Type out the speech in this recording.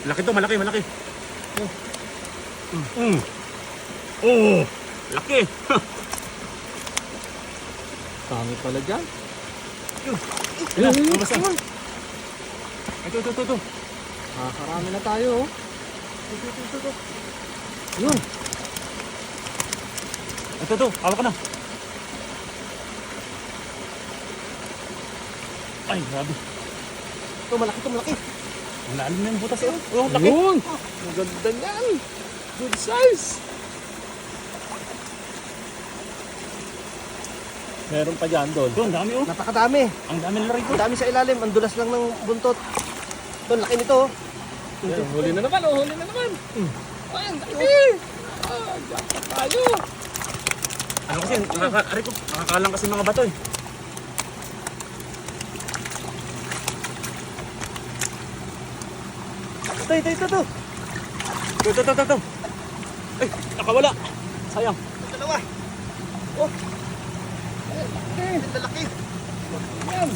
Laki to, malaki, malaki. Oh, laki. Dami pala dyan. Ayan, lumabas na. Ito. Karami na tayo. Ito. Yun. Ito, hawak ka na. Ay, grabe. Ito, malaki. Ang lalim na yung butas. Oh, laki. Yun. Maganda yan. Good size. Meron pa dyan doon. Doon, dami oh. Napakadami. Ang dami na rin Ang dami sa ilalim. Ang dulas lang ng buntot. Ito, laki nito. Yan, huli na naman. Huli na naman. Ay, ang dami. Jackpot tayo. Ano kasi, nakakalang kasi mga bato eh. Ito. Ito. Ay, nakawala. Sayang. Dalawa. Oh. Ay, laki. Yan.